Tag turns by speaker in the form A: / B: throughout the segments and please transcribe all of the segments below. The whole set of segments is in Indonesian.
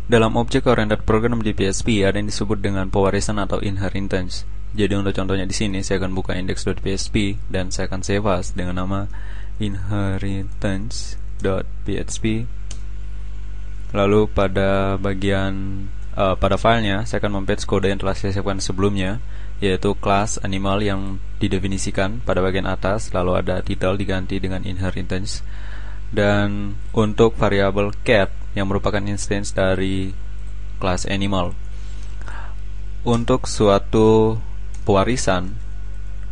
A: Dalam object-oriented program di PHP ada yang disebut dengan pewarisan atau inheritance. Jadi untuk contohnya di sini saya akan buka index.php dan saya akan save as dengan nama inheritance.php. Lalu pada bagian pada filenya saya akan mempatch kode yang telah saya siapkan sebelumnya, yaitu class animal yang didefinisikan pada bagian atas, lalu ada title diganti dengan inheritance, dan untuk variabel cat yang merupakan instance dari class animal. Untuk suatu pewarisan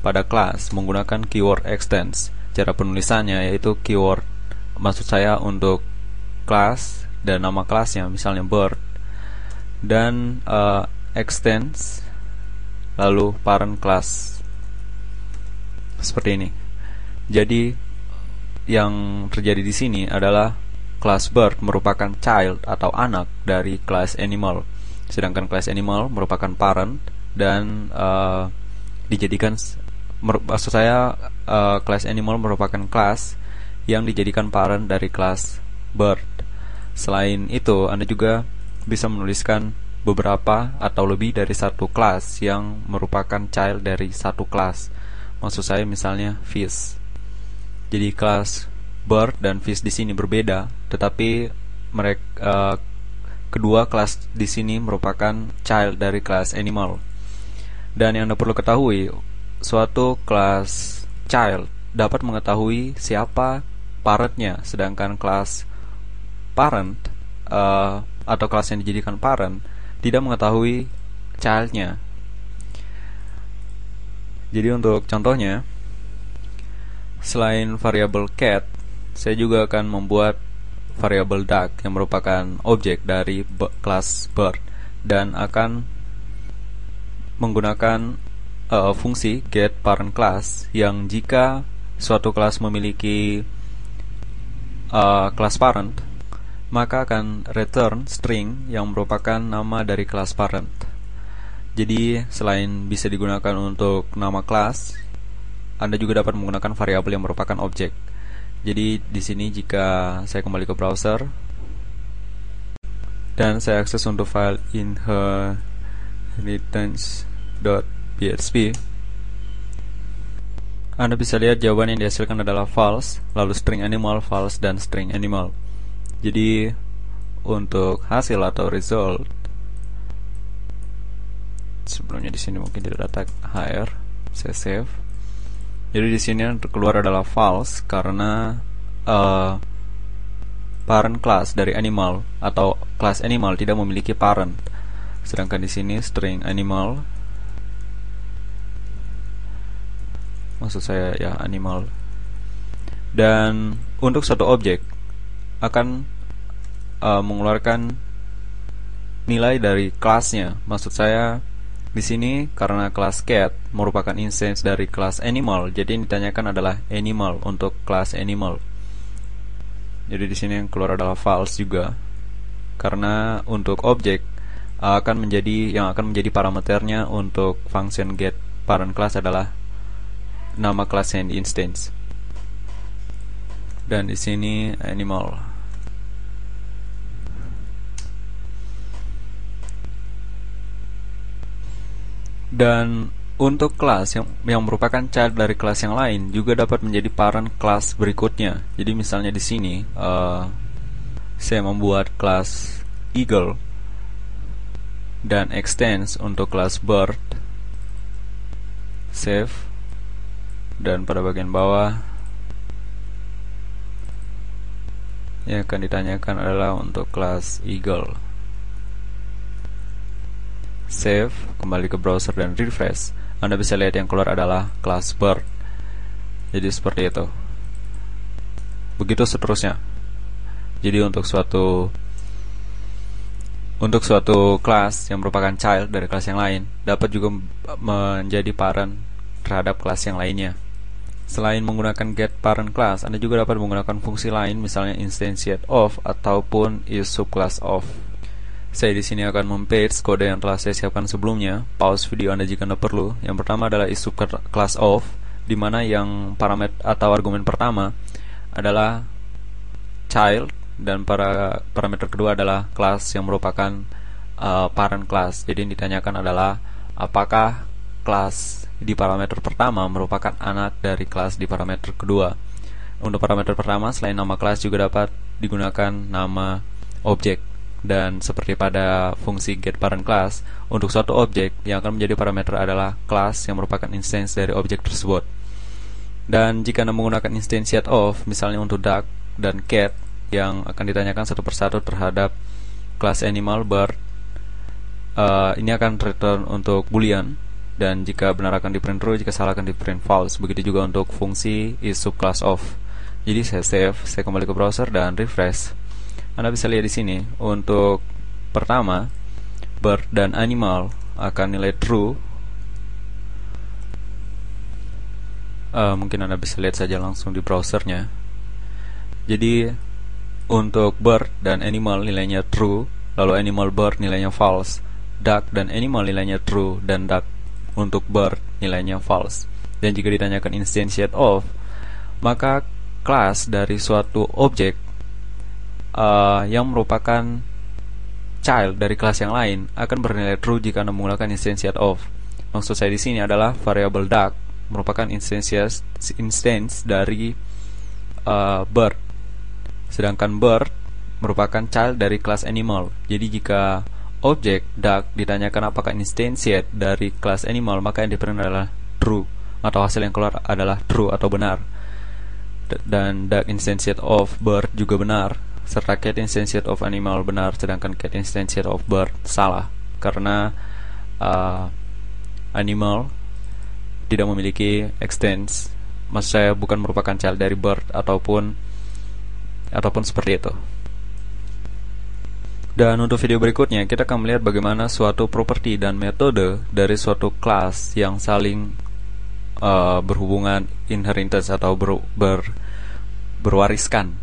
A: pada kelas menggunakan keyword extends. Cara penulisannya yaitu keyword, maksud saya untuk kelas dan nama kelasnya, misalnya bird, dan extends lalu parent class seperti ini. Jadi yang terjadi di sini adalah kelas bird merupakan child atau anak dari kelas animal, sedangkan kelas animal merupakan parent dan maksud saya kelas animal merupakan kelas yang dijadikan parent dari kelas bird. Selain itu, Anda juga bisa menuliskan beberapa atau lebih dari satu kelas yang merupakan child dari satu kelas. Maksud saya misalnya fish. Jadi kelas bird dan fish di sini berbeda, tetapi mereka kedua kelas di sini merupakan child dari kelas animal. Dan yang Anda perlu ketahui, suatu kelas child dapat mengetahui siapa parentnya, sedangkan kelas parent atau kelas yang dijadikan parent tidak mengetahui childnya. Jadi untuk contohnya, selain variabel cat, saya juga akan membuat variabel duck yang merupakan objek dari kelas bird dan akan menggunakan fungsi get parent class yang jika suatu kelas memiliki kelas parent, maka akan return string yang merupakan nama dari kelas parent. Jadi selain bisa digunakan untuk nama kelas, Anda juga dapat menggunakan variabel yang merupakan objek. Jadi di sini jika saya kembali ke browser dan saya akses untuk file inheritance.php, Anda bisa lihat jawaban yang dihasilkan adalah false, lalu string animal false dan string animal. Jadi untuk hasil atau result, sebelumnya di sini mungkin tidak ada tag hr, saya save. Jadi di sini yang keluar adalah false karena parent class dari animal atau class animal tidak memiliki parent. Sedangkan di sini string animal, maksud saya ya animal. Dan untuk suatu objek akan mengeluarkan nilai dari kelasnya. Maksud saya di sini karena kelas cat merupakan instance dari kelas animal, jadi yang ditanyakan adalah animal untuk kelas animal. Jadi di sini yang keluar adalah false juga karena untuk objek akan menjadi parameternya untuk function get parent class adalah nama kelas yang di instance. Dan di sini animal. Dan untuk kelas yang merupakan child dari kelas yang lain juga dapat menjadi parent kelas berikutnya. Jadi misalnya di sini saya membuat kelas eagle dan extends untuk kelas bird, save, dan pada bagian bawah yang akan ditanyakan adalah untuk kelas eagle. Save, kembali ke browser dan refresh. Anda bisa lihat yang keluar adalah kelas bird. Jadi seperti itu. Begitu seterusnya. Jadi untuk suatu kelas yang merupakan child dari kelas yang lain dapat juga menjadi parent terhadap kelas yang lainnya. Selain menggunakan get parent class, Anda juga dapat menggunakan fungsi lain, misalnya instantiate of ataupun is subclass of. Saya di sini akan mempatch kode yang telah saya siapkan sebelumnya. Pause video Anda jika Anda perlu. Yang pertama adalah is subclass of, di mana yang parameter atau argumen pertama adalah child dan parameter kedua adalah kelas yang merupakan parent class. Jadi yang ditanyakan adalah apakah kelas di parameter pertama merupakan anak dari kelas di parameter kedua. Untuk parameter pertama, selain nama kelas juga dapat digunakan nama objek. Dan seperti pada fungsi getParentClass, untuk suatu objek yang akan menjadi parameter adalah kelas yang merupakan instance dari objek tersebut. Dan jika Anda menggunakan instantiate of, misalnya untuk duck dan cat, yang akan ditanyakan satu persatu terhadap kelas animal, bird, ini akan return untuk boolean, dan jika benar akan di print true, jika salah akan di print false. Begitu juga untuk fungsi is subclass of. Jadi saya save, saya kembali ke browser dan refresh. Anda bisa lihat di sini untuk pertama bird dan animal akan nilai true. Mungkin Anda bisa lihat saja langsung di browsernya. Jadi untuk bird dan animal nilainya true, lalu animal bird nilainya false, duck dan animal nilainya true, dan duck untuk bird nilainya false. Dan jika ditanyakan instantiate of, maka kelas dari suatu objek yang merupakan child dari kelas yang lain akan bernilai true jika Anda menggunakan instantiate of. Maksud saya di sini adalah variabel duck merupakan instance dari bird, sedangkan bird merupakan child dari kelas animal. Jadi jika objek duck ditanyakan apakah instantiate dari kelas animal, maka yang diprint adalah true, atau hasil yang keluar adalah true atau benar. Dan duck instantiate of bird juga benar, serta cat instantiate of animal benar, sedangkan cat instantiate of bird salah, karena animal tidak memiliki extends, maksud saya bukan merupakan child dari bird ataupun seperti itu. Dan untuk video berikutnya kita akan melihat bagaimana suatu properti dan metode dari suatu kelas yang saling berhubungan inheritance atau berwariskan